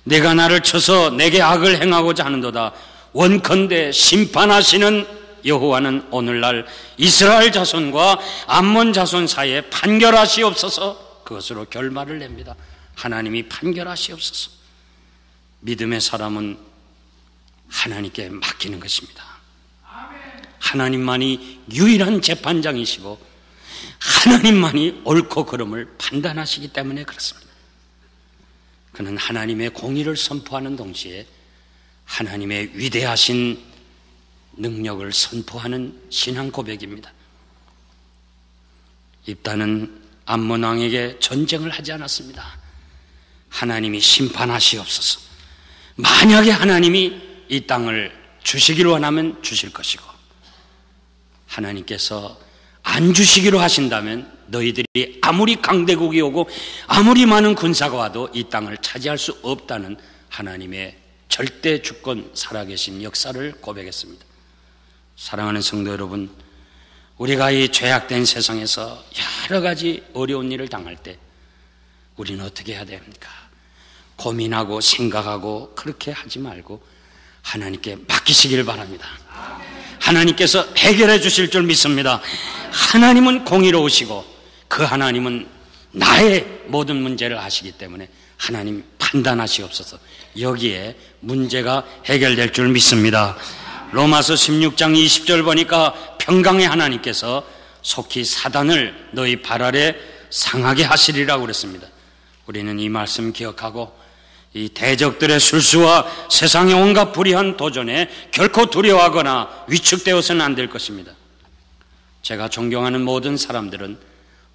내가 나를 쳐서 내게 악을 행하고자 하는도다. 원컨대 심판하시는 여호와는 오늘날 이스라엘 자손과 암몬 자손 사이에 판결하시옵소서. 그것으로 결말을 냅니다. 하나님이 판결하시옵소서. 믿음의 사람은 하나님께 맡기는 것입니다. 하나님만이 유일한 재판장이시고 하나님만이 옳고 그름을 판단하시기 때문에 그렇습니다. 그는 하나님의 공의를 선포하는 동시에 하나님의 위대하신 능력을 선포하는 신앙 고백입니다. 입다는 암몬 왕에게 전쟁을 하지 않았습니다. 하나님이 심판하시옵소서. 만약에 하나님이 이 땅을 주시기로 원하면 주실 것이고, 하나님께서 안 주시기로 하신다면 너희들이 아무리 강대국이 오고 아무리 많은 군사가 와도 이 땅을 차지할 수 없다는 하나님의 절대 주권 살아계신 역사를 고백했습니다. 사랑하는 성도 여러분, 우리가 이 죄악된 세상에서 여러 가지 어려운 일을 당할 때 우리는 어떻게 해야 됩니까? 고민하고 생각하고 그렇게 하지 말고 하나님께 맡기시길 바랍니다. 하나님께서 해결해 주실 줄 믿습니다. 하나님은 공의로우시고 그 하나님은 나의 모든 문제를 아시기 때문에 하나님 판단하시옵소서. 여기에 문제가 해결될 줄 믿습니다. 로마서 16장 20절 보니까 평강의 하나님께서 속히 사단을 너희 발 아래 상하게 하시리라고 그랬습니다. 우리는 이 말씀 기억하고 이 대적들의 술수와 세상의 온갖 불의한 도전에 결코 두려워하거나 위축되어서는 안 될 것입니다. 제가 존경하는 모든 사람들은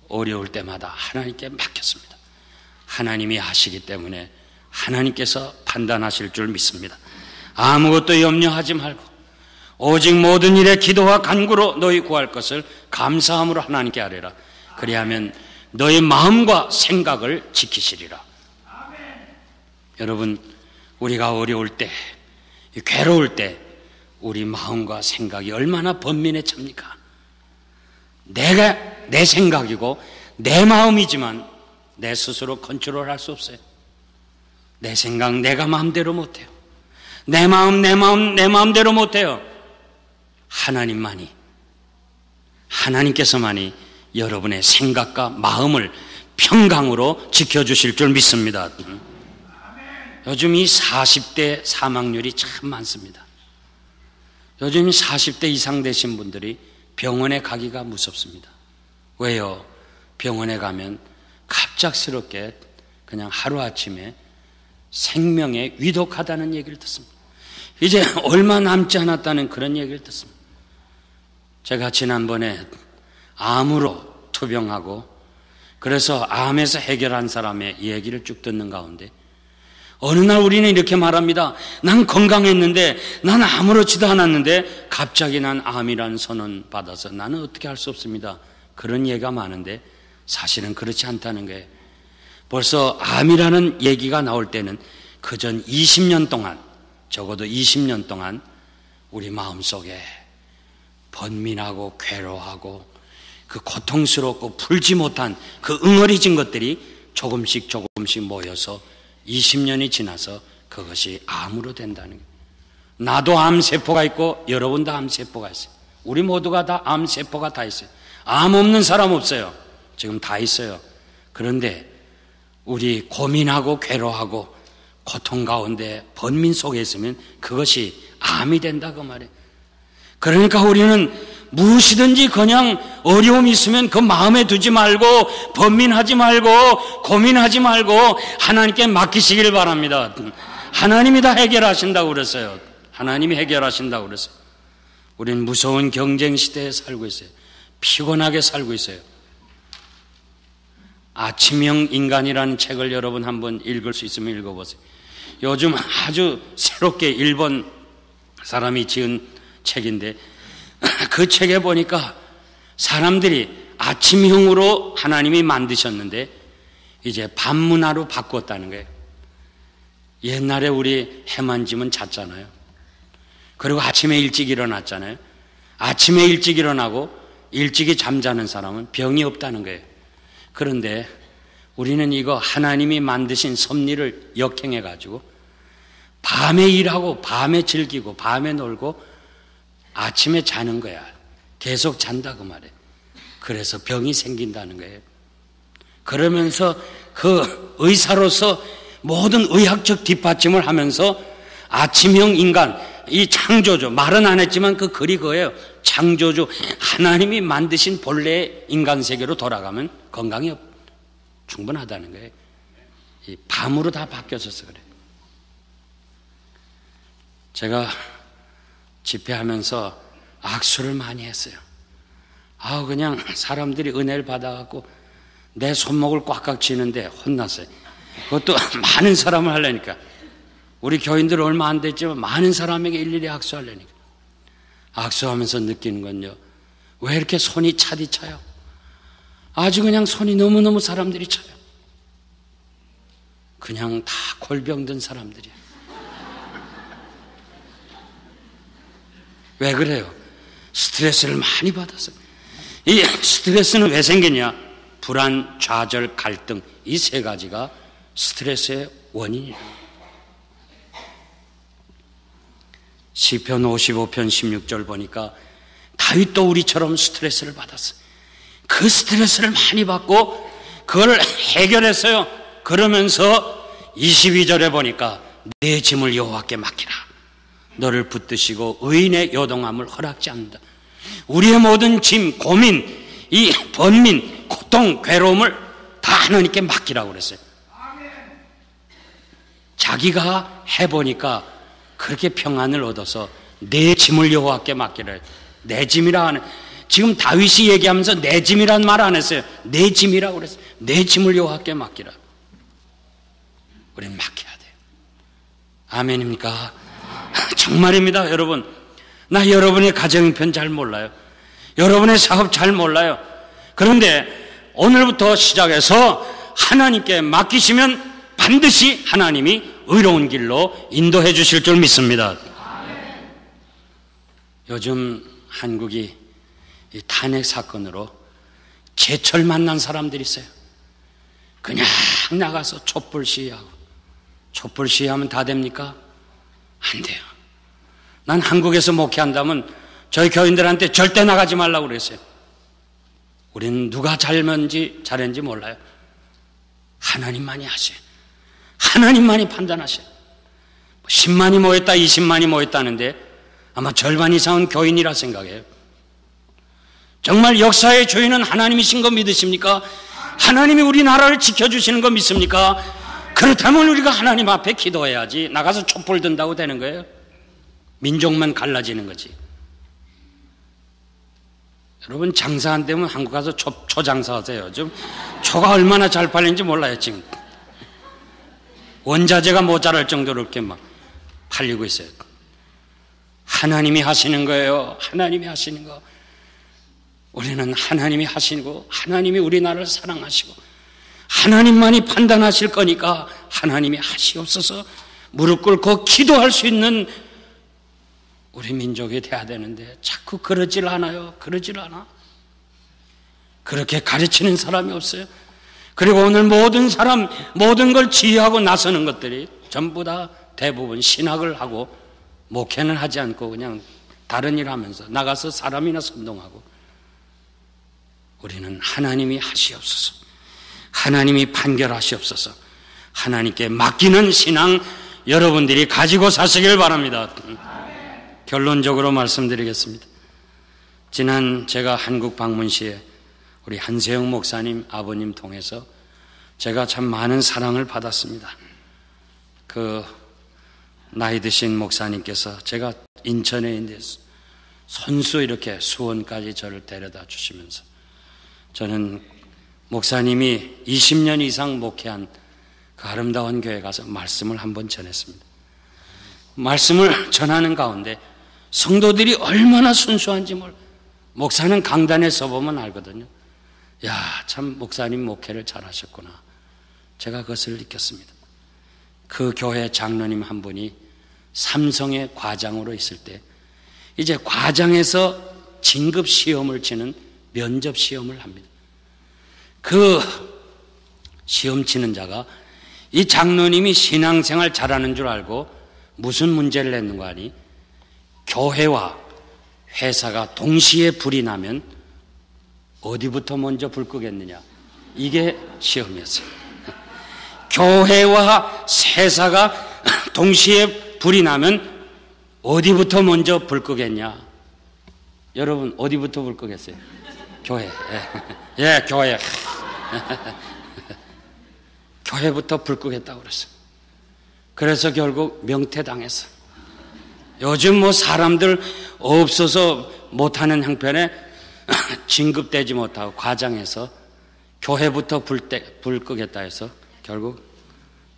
어려울 때마다 하나님께 맡겼습니다. 하나님이 하시기 때문에 하나님께서 판단하실 줄 믿습니다. 아무것도 염려하지 말고 오직 모든 일에 기도와 간구로 너희 구할 것을 감사함으로 하나님께 아뢰라. 그리하면 너희 마음과 생각을 지키시리라. 여러분, 우리가 어려울 때, 괴로울 때 우리 마음과 생각이 얼마나 번민해 찹니까? 내가 내 생각이고 내 마음이지만 내 스스로 컨트롤할 수 없어요. 내 생각 내가 마음대로 못해요. 내 마음대로 못해요. 하나님께서만이 여러분의 생각과 마음을 평강으로 지켜주실 줄 믿습니다. 요즘 이 40대 사망률이 참 많습니다. 요즘 40대 이상 되신 분들이 병원에 가기가 무섭습니다. 왜요? 병원에 가면 갑작스럽게 그냥 하루아침에 생명에 위독하다는 얘기를 듣습니다. 이제 얼마 남지 않았다는 그런 얘기를 듣습니다. 제가 지난번에 암으로 투병하고 그래서 암에서 해결한 사람의 얘기를 쭉 듣는 가운데 어느 날 우리는 이렇게 말합니다. 난 건강했는데, 난 아무렇지도 않았는데 갑자기 난 암이라는 선언 받아서 나는 어떻게 할 수 없습니다. 그런 얘기가 많은데 사실은 그렇지 않다는 거예요. 벌써 암이라는 얘기가 나올 때는 그전 20년 동안, 적어도 20년 동안 우리 마음속에 번민하고 괴로워하고 그 고통스럽고 풀지 못한 그 응어리진 것들이 조금씩 모여서 20년이 지나서 그것이 암으로 된다는 거예요. 나도 암세포가 있고 여러분도 암세포가 있어요. 우리 모두가 다 암세포가 다 있어요. 암 없는 사람 없어요. 지금 다 있어요. 그런데 우리 고민하고 괴로워하고 고통 가운데 번민 속에 있으면 그것이 암이 된다 그 말이에요. 그러니까 우리는 무엇이든지 그냥 어려움이 있으면 그 마음에 두지 말고 번민하지 말고 고민하지 말고 하나님께 맡기시길 바랍니다. 하나님이 다 해결하신다고 그랬어요. 하나님이 해결하신다고 그랬어요. 우리는 무서운 경쟁 시대에 살고 있어요. 피곤하게 살고 있어요. 아침형 인간이라는 책을 여러분 한번 읽을 수 있으면 읽어보세요. 요즘 아주 새롭게 일본 사람이 지은 책인데 그 책에 보니까 사람들이 아침형으로 하나님이 만드셨는데 이제 밤문화로 바꿨다는 거예요. 옛날에 우리 해만 지면 잤잖아요. 그리고 아침에 일찍 일어났잖아요. 아침에 일찍 일어나고 일찍이 잠자는 사람은 병이 없다는 거예요. 그런데 우리는 이거 하나님이 만드신 섭리를 역행해 가지고 밤에 일하고 밤에 즐기고 밤에 놀고 아침에 자는 거야. 계속 잔다 그 말이에요. 그래서 병이 생긴다는 거예요. 그러면서 그 의사로서 모든 의학적 뒷받침을 하면서 아침형 인간, 이 창조주, 말은 안 했지만 그 글이 그거예요. 창조주, 하나님이 만드신 본래의 인간 세계로 돌아가면 건강이 충분하다는 거예요. 이 밤으로 다 바뀌어져서 그래요. 제가 집회하면서 악수를 많이 했어요. 그냥 사람들이 은혜를 받아갖고 내 손목을 꽉꽉 쥐는데 혼났어요. 그것도 많은 사람을 하려니까. 우리 교인들 얼마 안 됐지만 많은 사람에게 일일이 악수하려니까. 악수하면서 느끼는 건요, 왜 이렇게 손이 차디 차요? 아주 그냥 손이 너무너무 사람들이 차요. 그냥 다 골병든 사람들이에요. 왜 그래요? 스트레스를 많이 받아서. 이 스트레스는 왜 생기냐? 불안, 좌절, 갈등, 이 세 가지가 스트레스의 원인이에요. 시편 55편 16절 보니까 다윗도 우리처럼 스트레스를 받았어요. 그 스트레스를 많이 받고 그걸 해결했어요. 그러면서 22절에 보니까 내 짐을 여호와께 맡기라. 너를 붙드시고 의인의 요동함을 허락지 않는다. 우리의 모든 짐, 고민, 이 번민, 고통, 괴로움을 다 하나님께 맡기라고 그랬어요. 자기가 해보니까 그렇게 평안을 얻어서 내 짐을 여호와께 맡기라. 내 짐이라 하는, 지금 다윗이 얘기하면서 내 짐이라는 말 안 했어요. 내 짐이라고 그랬어요. 내 짐을 여호와께 맡기라. 우리는 맡겨야 돼요. 아멘입니까? 정말입니다, 여러분. 나 여러분의 가정편 잘 몰라요. 여러분의 사업 잘 몰라요. 그런데 오늘부터 시작해서 하나님께 맡기시면 반드시 하나님이 의로운 길로 인도해 주실 줄 믿습니다. 요즘 한국이 이 탄핵 사건으로 제철 만난 사람들이 있어요. 그냥 나가서 촛불 시위하고. 촛불 시위하면 다 됩니까? 안 돼요. 난 한국에서 목회한다면 저희 교인들한테 절대 나가지 말라고 그랬어요. 우리는 누가 잘했는지 몰라요. 하나님만이 하셔요. 하나님만이 판단하셔요. 10만이 모였다 20만이 모였다는데 아마 절반 이상은 교인이라 생각해요. 정말 역사의 주인은 하나님이신 거 믿으십니까? 하나님이 우리나라를 지켜주시는 거 믿습니까? 그렇다면 우리가 하나님 앞에 기도해야지 나가서 촛불 든다고 되는 거예요? 민족만 갈라지는 거지. 여러분 장사 안 되면 한국 가서 초장사 하세요. 좀 초가 얼마나 잘 팔리는지 몰라요. 지금 원자재가 모자랄 정도로 이렇게 막 팔리고 있어요. 하나님이 하시는 거예요. 하나님이 하시는 거. 우리는 하나님이 하시고 하나님이 우리나라를 사랑하시고 하나님만이 판단하실 거니까 하나님이 하시옵소서 무릎 꿇고 기도할 수 있는 우리 민족이 돼야 되는데 자꾸 그러질 않아요. 그러질 않아. 그렇게 가르치는 사람이 없어요. 그리고 오늘 모든 걸 지휘하고 나서는 것들이 전부 다 대부분 신학을 하고 목회는 하지 않고 그냥 다른 일 하면서 나가서 사람이나 선동하고, 우리는 하나님이 하시옵소서, 하나님이 판결하시옵소서, 하나님께 맡기는 신앙 여러분들이 가지고 사시길 바랍니다. 결론적으로 말씀드리겠습니다. 지난 제가 한국 방문 시에 우리 한세영 목사님 아버님 통해서 제가 참 많은 사랑을 받았습니다. 그 나이 드신 목사님께서 제가 인천에 있는데 손수 이렇게 수원까지 저를 데려다 주시면서, 저는 목사님이 20년 이상 목회한 그 아름다운 교회 가서 말씀을 한번 전했습니다. 말씀을 전하는 가운데 성도들이 얼마나 순수한지 목사는 강단에 서보면 알거든요. 야, 참 목사님 목회를 잘하셨구나. 제가 그것을 느꼈습니다. 그 교회 장로님 한 분이 삼성의 과장으로 있을 때 이제 과장에서 진급 시험을 치는 면접 시험을 합니다. 그 시험 치는 자가 이 장로님이 신앙생활 잘하는 줄 알고 무슨 문제를 냈는가 하니, 교회와 회사가 동시에 불이 나면 어디부터 먼저 불 끄겠느냐, 이게 시험이었어요. 교회와 회사가 동시에 불이 나면 어디부터 먼저 불 끄겠냐. 여러분 어디부터 불 끄겠어요? 교회. 예, 교회. 교회부터 불 끄겠다고 그랬어요. 그래서 결국 명퇴당했어. 요즘 사람들 없어서 못하는 형편에 진급되지 못하고 과장해서 교회부터 불 끄겠다 해서 결국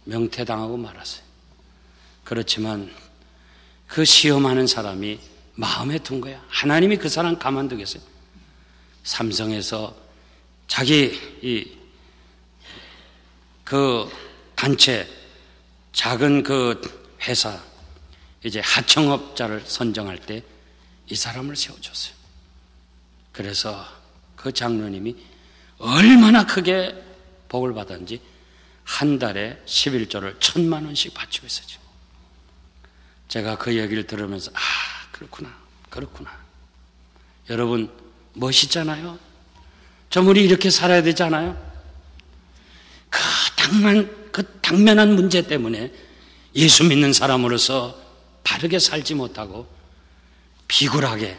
명퇴당하고 말았어요. 그렇지만 그 시험하는 사람이 마음에 든 거야. 하나님이 그 사람 가만두겠어요? 삼성에서 자기 그 단체, 작은 그 회사 이제 하청업자를 선정할 때 이 사람을 세워줬어요. 그래서 그 장로님이 얼마나 크게 복을 받았는지 한 달에 11조를 1,000만 원씩 바치고 있었죠. 제가 그 얘기를 들으면서 그렇구나. 여러분 멋있잖아요. 좀 우리 이렇게 살아야 되잖아요. 그 당면한 문제 때문에 예수 믿는 사람으로서 바르게 살지 못하고 비굴하게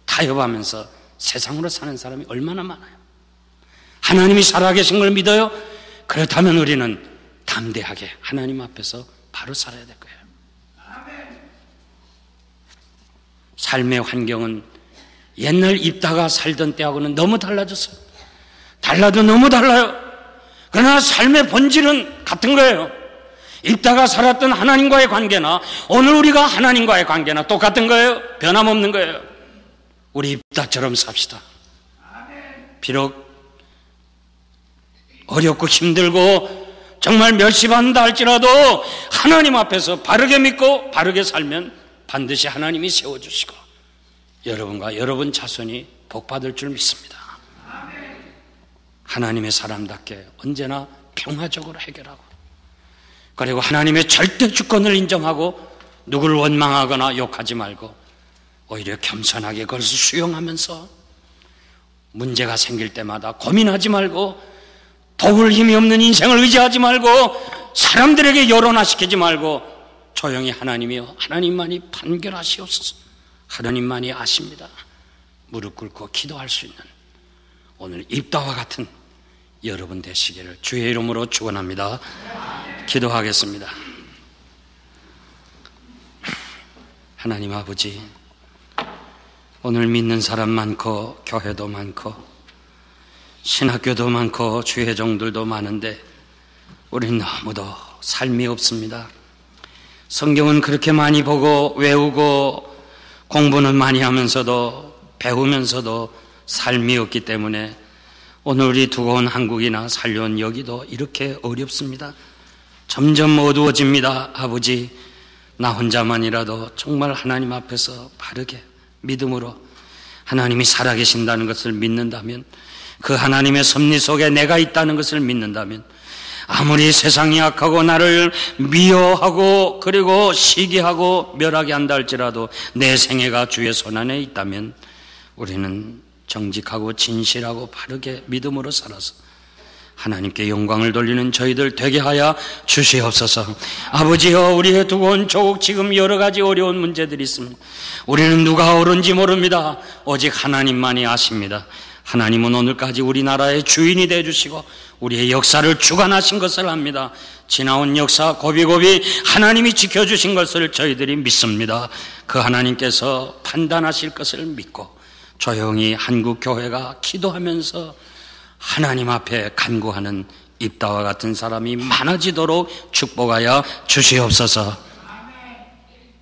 타협하면서 세상으로 사는 사람이 얼마나 많아요. 하나님이 살아계신 걸 믿어요? 그렇다면 우리는 담대하게 하나님 앞에서 바로 살아야 될 거예요. 삶의 환경은 옛날 입다가 살던 때하고는 너무 달라졌어요. 달라도 너무 달라요. 그러나 삶의 본질은 같은 거예요. 입다가 살았던 하나님과의 관계나 오늘 우리가 하나님과의 관계나 똑같은 거예요. 변함없는 거예요. 우리 입다처럼 삽시다. 비록 어렵고 힘들고 정말 멸시받는다 할지라도 하나님 앞에서 바르게 믿고 바르게 살면 반드시 하나님이 세워주시고 여러분과 여러분 자손이 복받을 줄 믿습니다. 하나님의 사람답게 언제나 평화적으로 해결하고, 그리고 하나님의 절대 주권을 인정하고 누구를 원망하거나 욕하지 말고 오히려 겸손하게 그것을 수용하면서 문제가 생길 때마다 고민하지 말고 도울 힘이 없는 인생을 의지하지 말고 사람들에게 여론화시키지 말고 조용히 하나님이여 하나님만이 판결하시옵소서, 하나님만이 아십니다. 무릎 꿇고 기도할 수 있는 오늘 입다와 같은 여러분 되시기를 주의 이름으로 축원합니다. 기도하겠습니다. 하나님 아버지, 오늘 믿는 사람 많고 교회도 많고 신학교도 많고 주의 종들도 많은데 우린 너무도 삶이 없습니다. 성경은 그렇게 많이 보고 외우고 공부는 많이 하면서도 배우면서도 삶이 없기 때문에 오늘 우리 두고 온 한국이나 살려온 여기도 이렇게 어렵습니다. 점점 어두워집니다. 아버지, 나 혼자만이라도 정말 하나님 앞에서 바르게 믿음으로 하나님이 살아계신다는 것을 믿는다면, 그 하나님의 섭리 속에 내가 있다는 것을 믿는다면 아무리 세상이 악하고 나를 미워하고 그리고 시기하고 멸하게 한다 할지라도 내 생애가 주의 손안에 있다면 우리는 정직하고 진실하고 바르게 믿음으로 살아서 하나님께 영광을 돌리는 저희들 되게 하여 주시옵소서. 아버지여, 우리의 두고 온 조국 지금 여러 가지 어려운 문제들이 있습니다. 우리는 누가 옳은지 모릅니다. 오직 하나님만이 아십니다. 하나님은 오늘까지 우리나라의 주인이 되어주시고 우리의 역사를 주관하신 것을 압니다. 지나온 역사 고비고비 하나님이 지켜주신 것을 저희들이 믿습니다. 그 하나님께서 판단하실 것을 믿고 조용히 한국 교회가 기도하면서 하나님 앞에 간구하는 입다와 같은 사람이 많아지도록 축복하여 주시옵소서.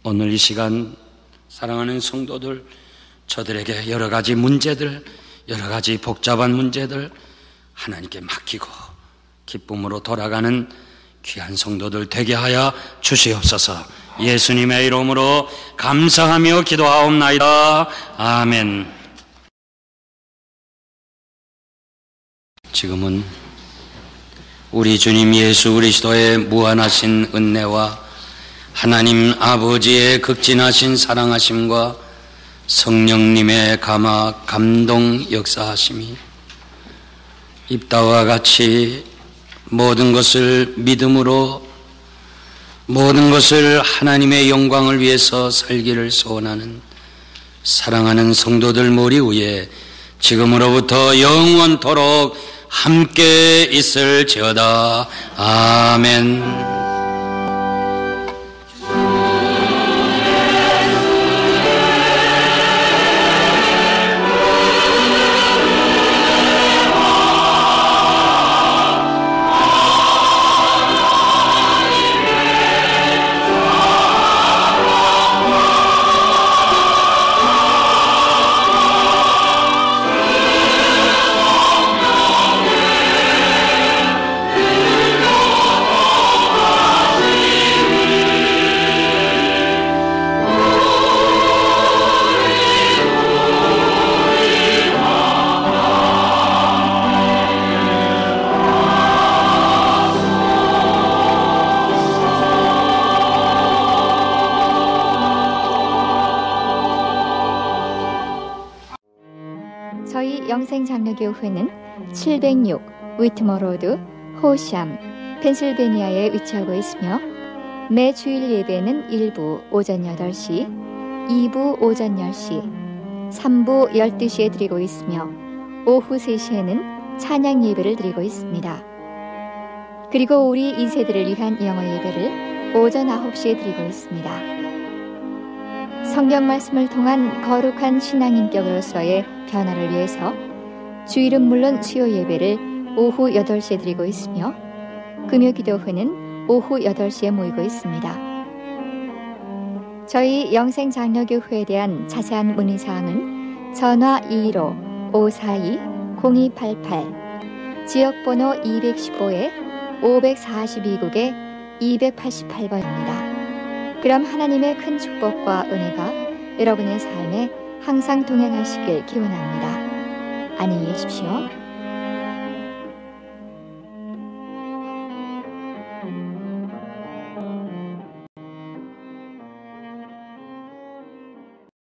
오늘 이 시간 사랑하는 성도들, 저들에게 여러 가지 문제들, 여러 가지 복잡한 문제들 하나님께 맡기고 기쁨으로 돌아가는 귀한 성도들 되게 하여 주시옵소서. 예수님의 이름으로 감사하며 기도하옵나이다. 아멘. 지금은 우리 주님 예수 그리스도의 무한하신 은혜와 하나님 아버지의 극진하신 사랑하심과 성령님의 감동 역사하심이 입다와 같이 모든 것을 믿음으로 모든 것을 하나님의 영광을 위해서 살기를 소원하는 사랑하는 성도들 머리 위에 지금으로부터 영원토록 함께 있을지어다. 아멘. 저희 영생장로교회는 706 위트머 로드 호샴 펜실베니아에 위치하고 있으며 매 주일 예배는 1부 오전 8시, 2부 오전 10시, 3부 12시에 드리고 있으며 오후 3시에는 찬양 예배를 드리고 있습니다. 그리고 우리 2세들을 위한 영어 예배를 오전 9시에 드리고 있습니다. 성경 말씀을 통한 거룩한 신앙인격으로서의 변화를 위해서 주일은 물론 수요 예배를 오후 8시에 드리고 있으며 금요 기도회는 오후 8시에 모이고 있습니다. 저희 영생장로교회에 대한 자세한 문의사항은 전화 215-542-0288 지역번호 215-542국에 288번입니다. 그럼 하나님의 큰 축복과 은혜가 여러분의 삶에 항상 동행하시길 기원합니다. 안녕히 계십시오.